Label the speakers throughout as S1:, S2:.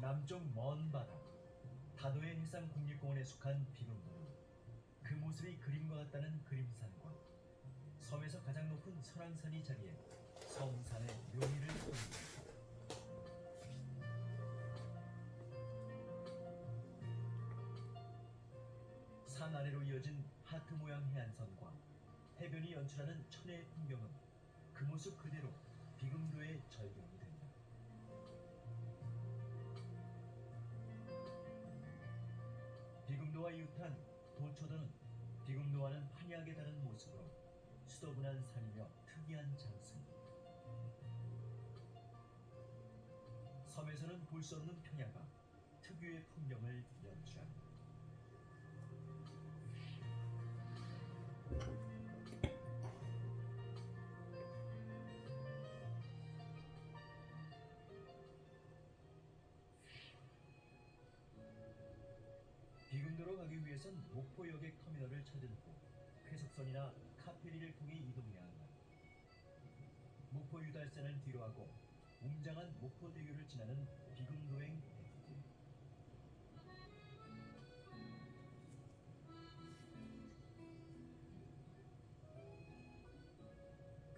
S1: 남쪽 먼 바다 다도해 해상국립공원에 속한 비금도는 그 모습이 그림과 같다는 그림산과 섬에서 가장 높은 설왕산이 자리해 섬산의 묘미를 보입니다. 산 아래로 이어진 하트 모양 해안선과 해변이 연출하는 천혜의 풍경은 그 모습 그대로 비금도의 절경이 된다. 비금도와 이웃한 도초도는 비금도와는 환희하게 다른 모습으로 수더분한 산이며 특이한 장승. 섬에서는 볼 수 없는 평야가 특유의 풍경을 연출합니다. 비금도로 가기 위해선 목포역의 터미널을 찾은 후 쾌속선이나 카페리를 통해 이동해야 한다. 목포 유달산을 뒤로하고 웅장한 목포대교를 지나는 비금도행 대길.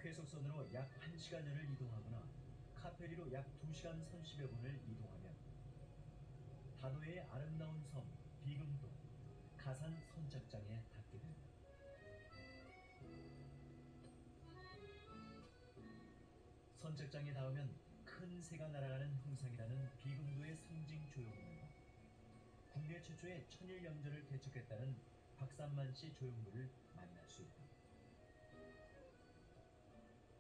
S1: 쾌속선으로 약 1시간여를 이동하거나 카페리로 약 2시간 30여 분을 이동하면 다도해의 아름다운 섬 비금도 가산 선착장에 닿게 됩니다. 선착장에 닿으면 큰 새가 날아가는 형상이라는 비금도의 상징 조형물과 국내 최초의 천일염전을 개척했다는 박삼만 씨 조형물을 만날 수 있다.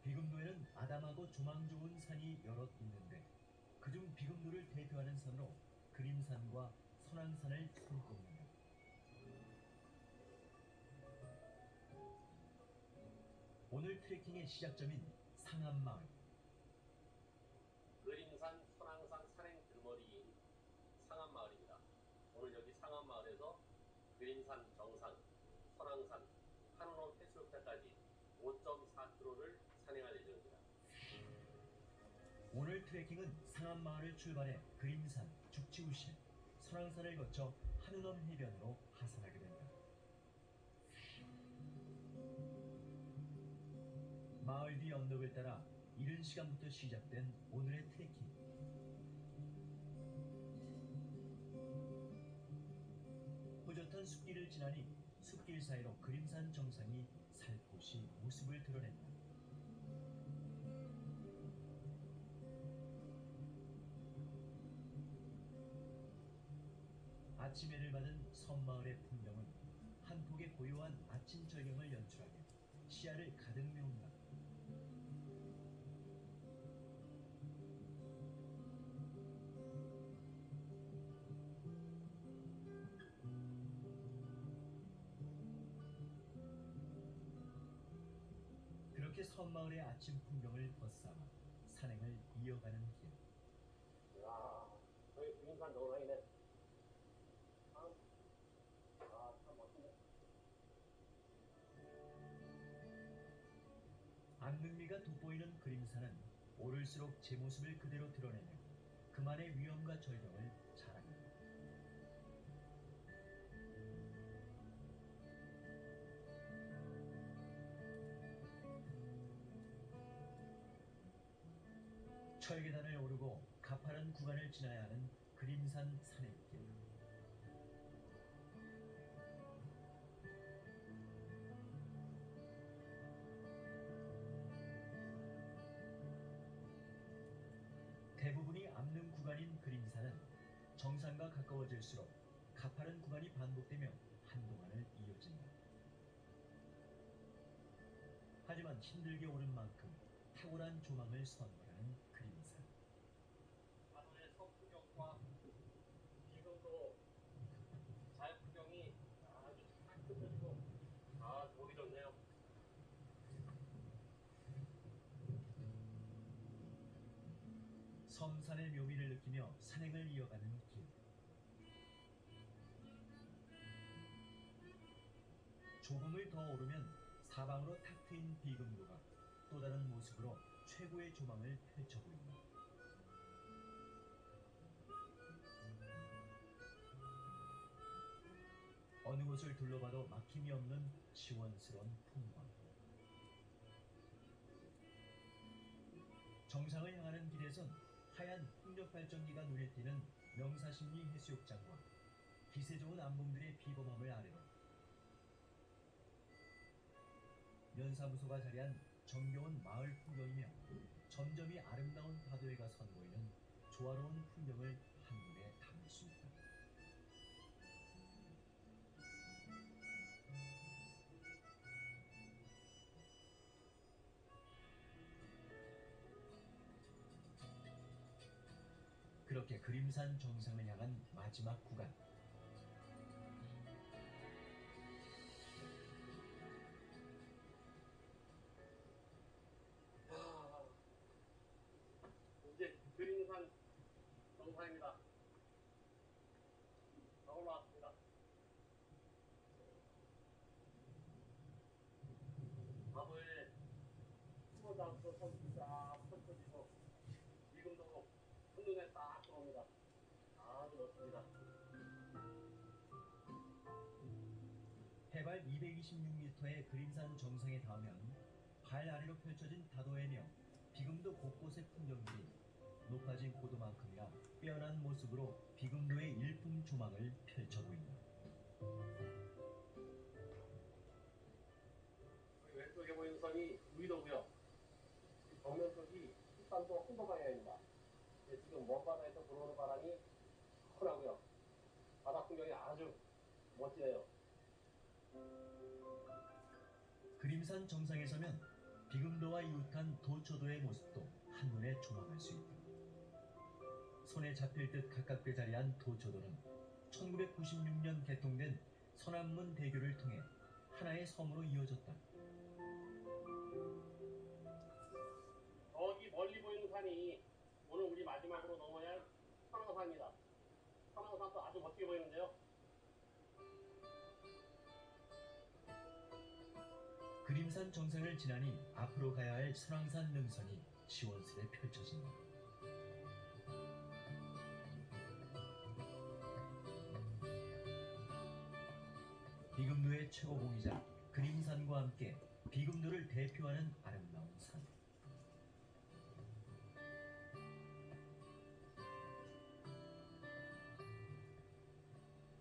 S1: 비금도에는 아담하고 조망 좋은 산이 여럿 있는데 그중 비금도를 대표하는 산으로 그림산과 선왕산을 손꼽는다. 오늘 트레킹의 시작점인 상암마을.
S2: 그림산, 선왕산 산행 들머리인 상암마을입니다. 오늘 여기 상암마을에서 그림산 정상, 선왕산, 한운원 해수욕장까지 5.4km를 산행할 예정입니다.
S1: 오늘 트레킹은 상암마을을 출발해 그림산, 죽지우실, 선왕산을 거쳐 한운원 해변으로 하산하게 된다. 마을 뒤 언덕을 따라 이른 시간부터 시작된 오늘의 트레킹. 호젓한 숲길을 지나니 숲길 사이로 그림산 정상이 살포시 모습을 드러낸다. 아침 해를 받은 섬마을의 풍경은 한 폭의 고요한 아침 절경을 연출하며 시야를 가득 메운다. 그렇게 섬마을의 아침 풍경을 벗삼아 산행을 이어가는 길.
S2: 야, 저희 그림산 정상이네. 참 멋지네.
S1: 안능미가 돋보이는 그림산은 오를수록 제 모습을 그대로 드러내며 그만의 위엄과 절경을 자랑합니다. 철계단을 오르고 가파른 구간을 지나야 하는 그림산 산행길. 대부분이 암릉 구간인 그림산은 정상과 가까워질수록 가파른 구간이 반복되며 한동안을 이어진다. 하지만 힘들게 오른 만큼 탁월한 조망을 선물하는 그림산.
S2: 하루의 서풍경과 비금도 자연풍경이 아주 딱 끝내주고 보기 좋네요.
S1: 섬산의 묘미를 느끼며 산행을 이어가는 길. 조금을 더 오르면 사방으로 탁 트인 비금도가 또 다른 모습으로 최고의 조망을 펼쳐 보인다. 이곳을 둘러봐도 막힘이 없는 시원스러운 풍광. 정상을 향하는 길에선 하얀 풍력 발전기가 눈에 띄는 명사십리 해수욕장과 기세 좋은 암봉들의 비범함을 아래로 면사무소가 자리한 정겨운 마을 풍경이며 점점이 아름다운 다도해가 선보이는 조화로운 풍경을 한눈에 담을 수 있다. 그렇게 그림산 정상을 향한 마지막 구간.
S2: 아, 이제 그림산 정상입니다. 다 올라왔습니다. 바보에 숨어지 않고 손이 쫙 펼쳐지고 지금도 한눈에 딱 들어옵니다. 아주 멋집니다.
S1: 해발 226m의 그림산 정상에 닿으면 발 아래로 펼쳐진 다도해며 비금도 곳곳의 풍경들이 높아진 고도만큼이나 빼어난 모습으로 비금도의 일품 조망을 펼쳐 보인다.
S2: 왼쪽에 보이는 선이 우이도고요. 정면 쪽이 일산도 홍도 방향입니다. 지금 먼 바다에서 불어오는 바람이 시원하고요. 바다 풍경이 아주 멋지네요.
S1: 그림산 정상에 서면 비금도와 이웃한 도초도의 모습도 한눈에 조망할 수 있다. 손에 잡힐 듯 가깝게 자리한 도초도는 1996년 개통된 서남문 대교를 통해 하나의 섬으로 이어졌다.
S2: 저기 멀리 보이는 산이 오늘 우리 마지막으로 넘어야 할 천왕산입니다. 천왕산도 아주 멋지게 보이는데요.
S1: 그림산 정상을 지나니 앞으로 가야 할 선왕산 능선이 시원스레 펼쳐진다. 비금도의 최고봉이자 그림산과 함께 비금도를 대표하는 아름다운 산.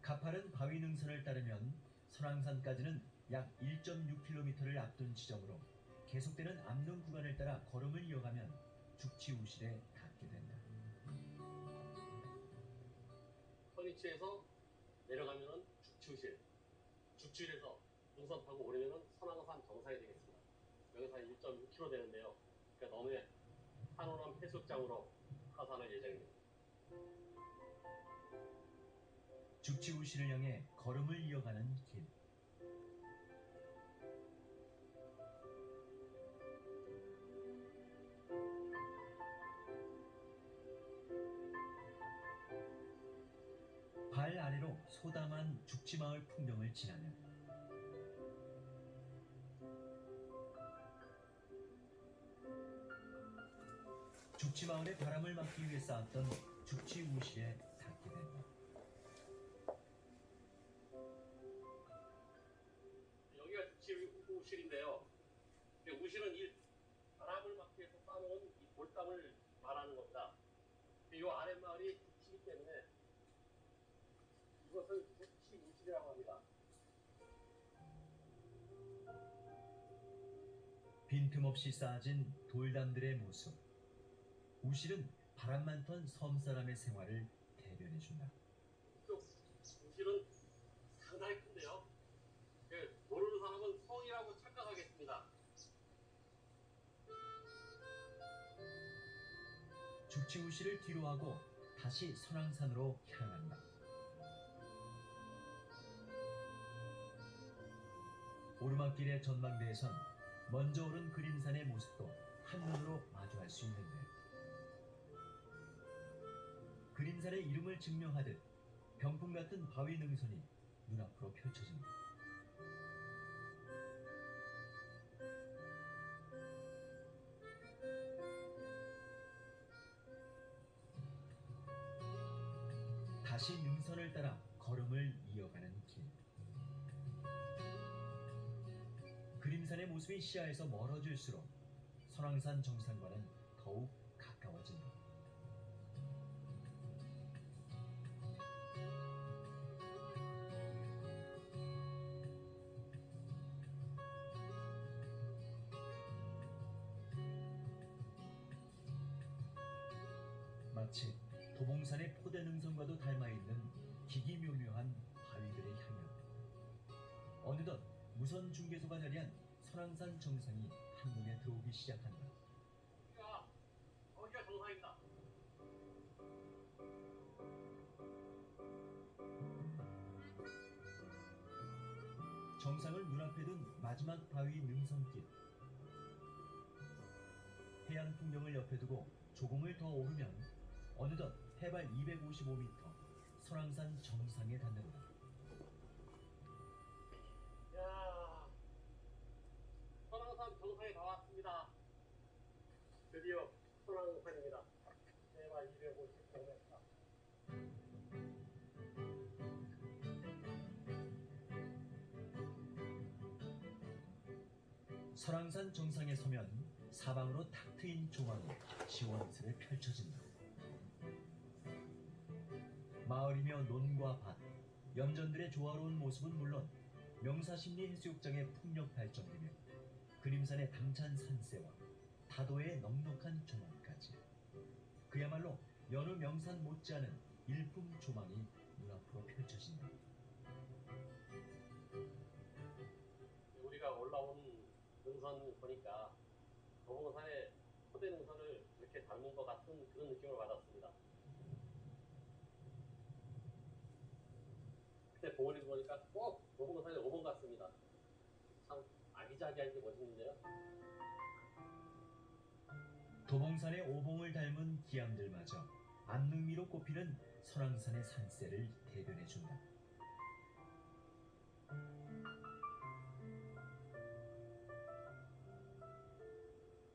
S1: 가파른 바위 능선을 따르면 선왕산까지는 약 1.6km를 앞둔 지점으로 계속되는 암릉 구간을 따라 걸음을 이어가면 죽치우실에 닿게 된다.
S2: 선위치에서 내려가면은 죽치우실, 죽치우실에서 능선 타고 오르면은 선왕산 정상이 되겠습니다. 여기서 한 1.6km 되는데요. 그러니까 너무에 한오람 해수욕장으로 하산할 예정입니다.
S1: 죽치우실을 향해 걸음을 이어가는 길. 발 아래로 소담한 죽지마을 풍경을 지나면 죽지마을의 바람을 막기 위해 쌓았던 죽치우실에 닿게 된다.
S2: 여기가 죽치우실인데요. 우실은 이 바람을 막기 위해서 쌓아놓은 이 돌담을 말하는 겁니다. 이 아랫마을이 죽치기 때문에 이것을 죽치우실이라고 합니다.
S1: 빈틈없이 쌓아진 돌담들의 모습. 우실은 바람 많던 섬사람의 생활을 대변해준다.
S2: 이쪽 우실은 상당히 큰데요. 모르는 사람은 성이라고 착각하겠습니다.
S1: 죽치우실을 뒤로 하고 다시 선왕산으로 향한다. 오르막길의 전망대에선 먼저 오른 그림산의 모습도 한눈으로 마주할 수 있는데 그림산의 이름을 증명하듯 병풍 같은 바위 능선이 눈앞으로 펼쳐진다. 다시 능선을 따라 걸음을 이어가는 길. 모습이 시야에서 멀어질수록 설왕산 정상과는 더욱 가까워진다. 마치 도봉산의 포대능선과도 닮아있는 기기묘묘한 바위들의 향연. 어느덧 무선 중계소가 자리한 설왕산 정상이 한눈에 들어오기 시작한다.
S2: 여기가 정상입니다.
S1: 정상을 눈앞에 둔 마지막 바위 능선길. 해안 풍경을 옆에 두고 조금을 더 오르면 어느덧 해발 255m 설왕산 정상에 닿는다.
S2: 야, 설왕산 정상에 다 왔습니다. 드디어 설왕산입니다. 해발 255m.
S1: 설왕산 정상에 서면 사방으로 탁 트인 조망이 시원스레 펼쳐진다. 마을이며 논과 밭, 염전들의 조화로운 모습은 물론 명사심리 해수욕장의 풍력 발전이며 그림산의 당찬 산세와 다도의 넉넉한 조망까지 그야말로 여느 명산 못지않은 일품 조망이 눈앞으로 펼쳐진다.
S2: 우리가 올라온 능선 보니까 도봉산의 포대 능선을 이렇게 닮은 것 같은 그런 느낌을 받았습니다. 그때 봉우리 보니까 꼭 도봉산의 5번 같습니다. 참 아기자기하게 멋있는데요.
S1: 도봉산의 오봉을 닮은 기암들마저 안능미로 꼽히는 설왕산의 산세를 대변해준다.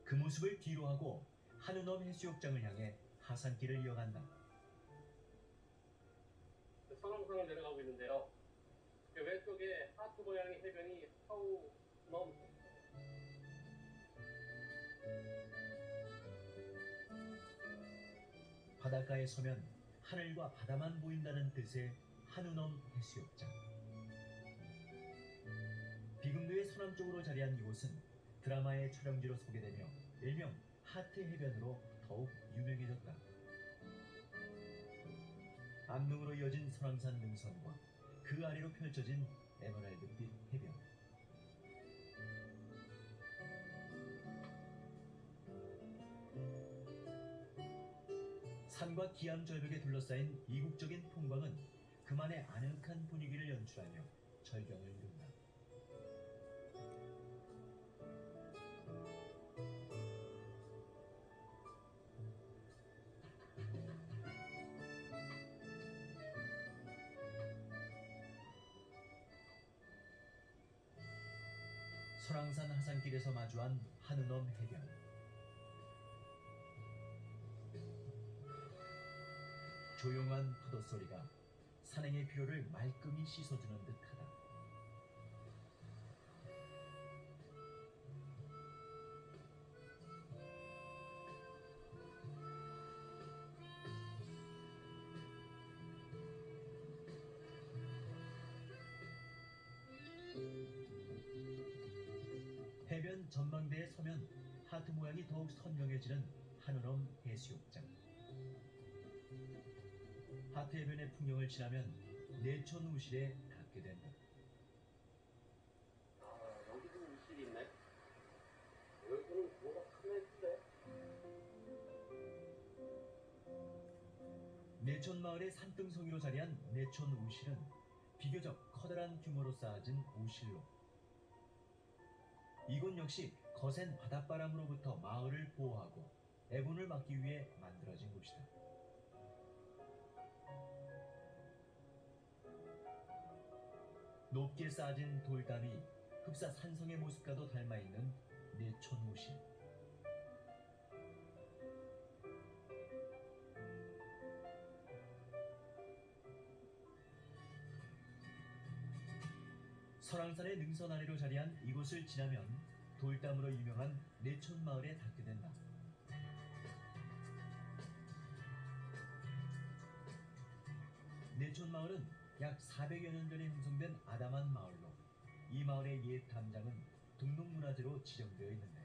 S1: 그 모습을 뒤로하고 한우넘 해수욕장을 향해 하산길을 이어간다.
S2: 설왕산을 내려가고 있는데요. 그 왼쪽에 하트 모양의 해변이 하우넘.
S1: 바닷가에 서면 하늘과 바다만 보인다는 뜻의 한우넘 해수욕장. 비금도의 서남쪽으로 자리한 이곳은 드라마의 촬영지로 소개되며 일명 하트 해변으로 더욱 유명해졌다. 암릉으로 이어진 설왕산 능선과 그 아래로 펼쳐진 에메랄드빛 해변. 산과 기암 절벽에 둘러싸인 이국적인 풍광은 그만의 아늑한 분위기를 연출하며 절경을 이룬다. 설왕산 하산길에서 마주한 한우넘 해변. 조용한 파도 소리가 산행의 피로를 말끔히 씻어주는 듯하다. 해변 전망대에 서면 하트 모양이 더욱 선명해지는 한우넘 해수욕장. 하트 해변의 풍경을 지나면 내천 우실에 닿게 된다.
S2: 여기도 우실이 있네. 여기는 뭐가 크네.
S1: 내천 마을의 산등성이로 자리한 내천 우실은 비교적 커다란 규모로 쌓아진 우실로. 이곳 역시 거센 바닷바람으로부터 마을을 보호하고 애군을 막기 위해 만들어진 곳이다. 높게 쌓아진 돌담이 흡사 산성의 모습과도 닮아있는 내천 우실. 설왕산의 능선 아래로 자리한 이곳을 지나면 돌담으로 유명한 내촌 마을에 닿게 된다. 내촌 마을은 약 400여 년 전에 형성된 아담한 마을로 이 마을의 옛 담장은 등록문화재로 지정되어 있는데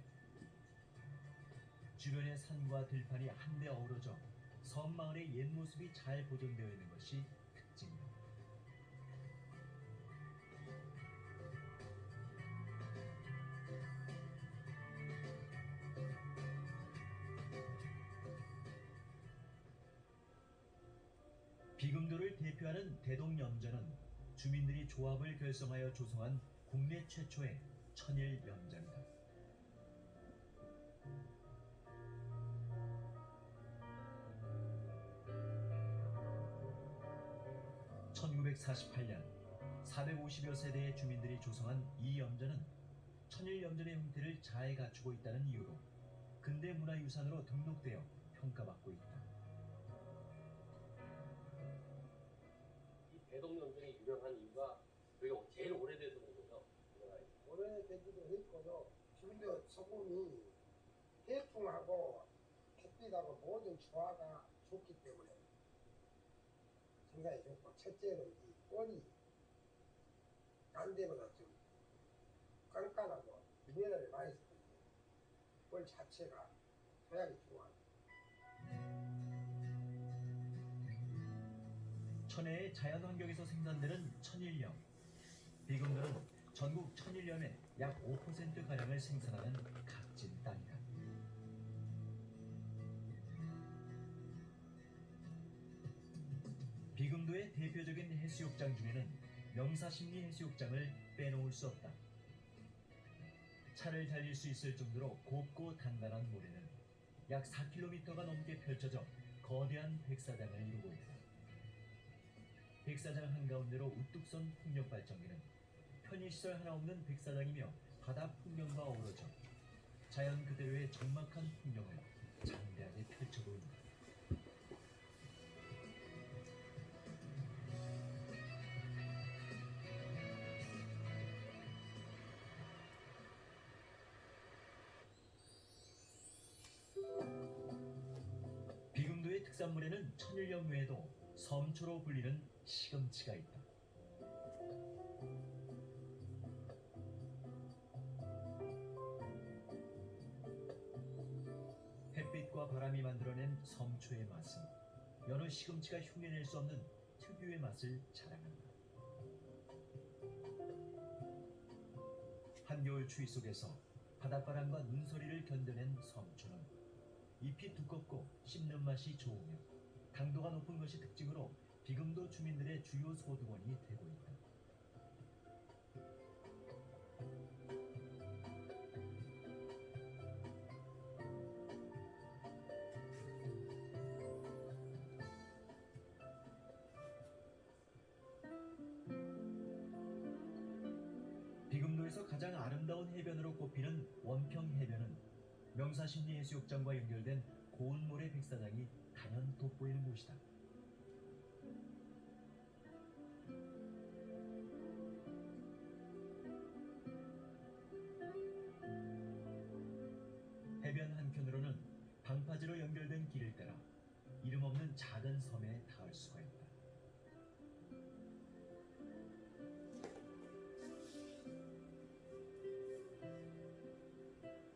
S1: 주변의 산과 들판이 한데 어우러져 섬 마을의 옛 모습이 잘 보존되어 있는 것이 특징이다. 비금도를 대표하는 대동염전은 주민들이 조합을 결성하여 조성한 국내 최초의 천일염전이다. 1948년 450여 세대의 주민들이 조성한 이 염전은 천일염전의 형태를 잘 갖추고 있다는 이유로 근대 문화유산으로 등록되어 평가받고 있다.
S2: 이 대동령전이 유명한 이유가 여기가 제일 오래돼서 그런 거죠.
S3: 오래되기도 했고요. 지금도 소금이 해풍하고 햇빛하고 모든 조화가 좋기 때문에 상당히 좋고, 첫째는 이 꼴이 딴 데보다 좀 깐깐하고 미네랄이 많이 있거든요. 꼴 자체가 토양이 좋아요.
S1: 천혜의 자연환경에서 생산되는 천일염. 비금도는 전국 천일염의 약 5%가량을 생산하는 값진 땅이다. 비금도의 대표적인 해수욕장 중에는 명사심리 해수욕장을 빼놓을 수 없다. 차를 달릴 수 있을 정도로 곱고 단단한 모래는 약 4km가 넘게 펼쳐져 거대한 백사장을 이루고 있다. 백사장 한가운데로 우뚝 선 풍력 발전기는 편의시설 하나 없는 백사장이며 바다 풍경과 어우러져 자연 그대로의 적막한 풍경을 장대하게 펼쳐보인다. 비금도의 특산물에는 천일염 외에도 섬초로 불리는 시금치가 있다. 햇빛과 바람이 만들어낸 섬초의 맛은 여느 시금치가 흉내낼 수 없는 특유의 맛을 자랑한다. 한겨울 추위 속에서 바닷바람과 눈소리를 견뎌낸 섬초는 잎이 두껍고 씹는 맛이 좋으며 당도가 높은 것이 특징으로 비금도 주민들의 주요 소득원이 되고 있다. 비금도에서 가장 아름다운 해변으로 꼽히는 원평 해변은 명사심리 해수욕장과 연결된 고운 모래 백사장이 단연 돋보이는 곳이다. 해변 한켠으로는 방파제로 연결된 길을 따라 이름 없는 작은 섬에 닿을 수가 있다.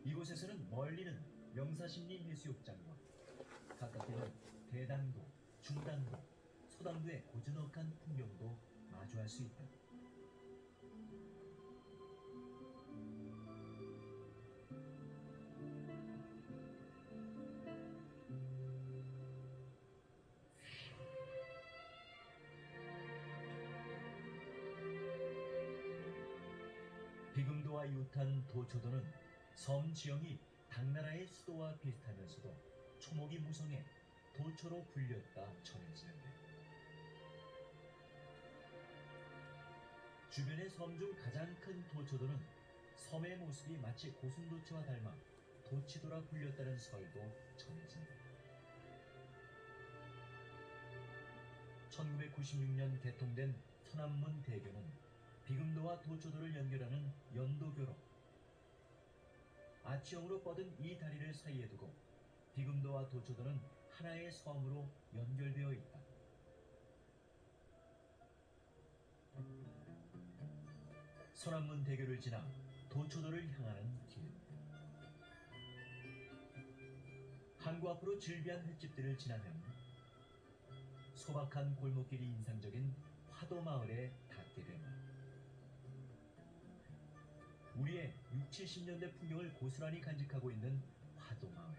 S1: 이곳에서는 멀리는 명사심리 해수욕장과 가깝게는 대당도, 중당도, 소당도의 고즈넉한 풍경도 마주할 수 있다. 비금도와 이웃한 도초도는 섬 지형이 당나라의 수도와 비슷하면서도 초목이 무성해 도초로 불렸다 전해지는데 주변의 섬 중 가장 큰 도초도는 섬의 모습이 마치 고순도치와 닮아 도치도라 불렸다는 설도 전해진다. 1996년 개통된 서남문 대교는 비금도와 도초도를 연결하는 연도교로 아치형으로 뻗은 이 다리를 사이에 두고 비금도와 도초도는 하나의 섬으로 연결되어 있다. 소남문 대교를 지나 도초도를 향하는 길. 항구 앞으로 즐비한 횟집들을 지나면 소박한 골목길이 인상적인 화도마을에 닿게 된다. 우리의 6, 70년대 풍경을 고스란히 간직하고 있는 화도마을.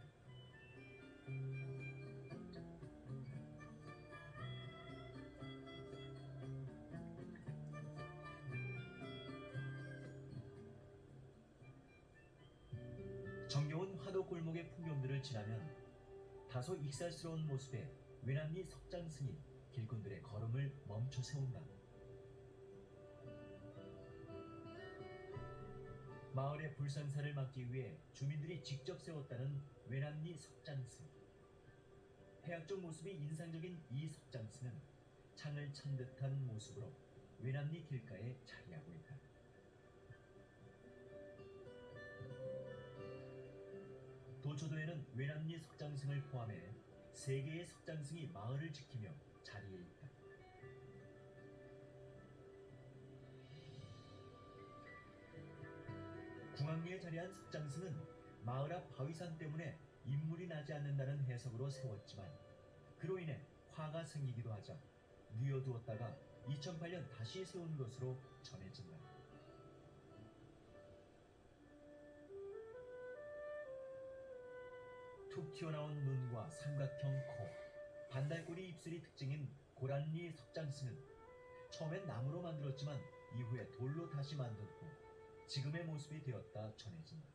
S1: 정겨운 화도 골목의 풍경들을 지나면 다소 익살스러운 모습의 외남리 석장승이 길꾼들의 걸음을 멈춰 세운다. 마을의 불상사를 막기 위해 주민들이 직접 세웠다는 외남리 석장승. 해학적 모습이 인상적인 이 석장승은 창을 찬 듯한 모습으로 외남리 길가에 자리하고 있다. 도초도에는 외남리 석장승을 포함해 3개의 석장승이 마을을 지키며 자리에 있다. 중앙리에 자리한 석장승은 마을 앞 바위산 때문에 인물이 나지 않는다는 해석으로 세웠지만 그로 인해 화가 생기기도 하자 뉘어두었다가 2008년 다시 세운 것으로 전해진다. 툭 튀어나온 눈과 삼각형 코, 반달꼬리 입술이 특징인 고란리 석장승은 처음엔 나무로 만들었지만 이후에 돌로 다시 만든 후 지금의 모습이 되었다 전해진다.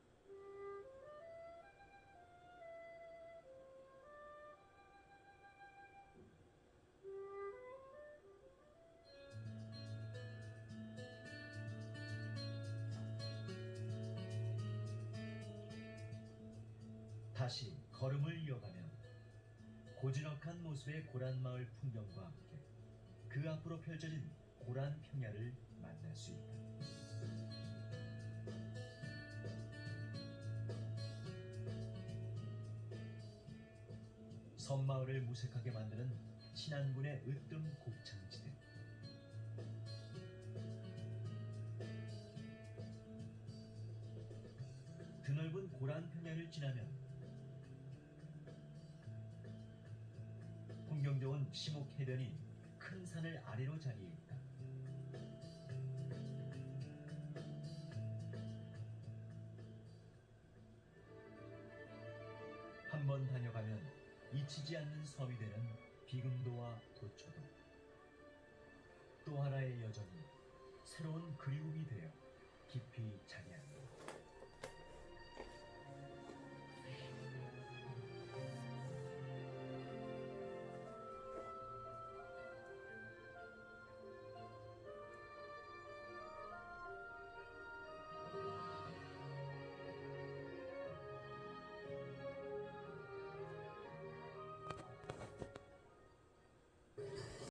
S1: 다시 걸음을 이어가면 고즈넉한 모습의 고란마을 풍경과 함께 그 앞으로 펼쳐진 고란 평야를 만날 수 있다. 섬마을을 무색하게 만드는 신안군의 으뜸 곡창지대. 드넓은 고란 평야를 지나면 풍경 좋은 시목 해변이 큰 산을 아래로 자리해 있다. 한 번 다녀가면 잊히지 않는 섬이 되는 비금도와 도초도. 또 하나의 여정이 새로운 그리움이 되어 깊이 자리한다.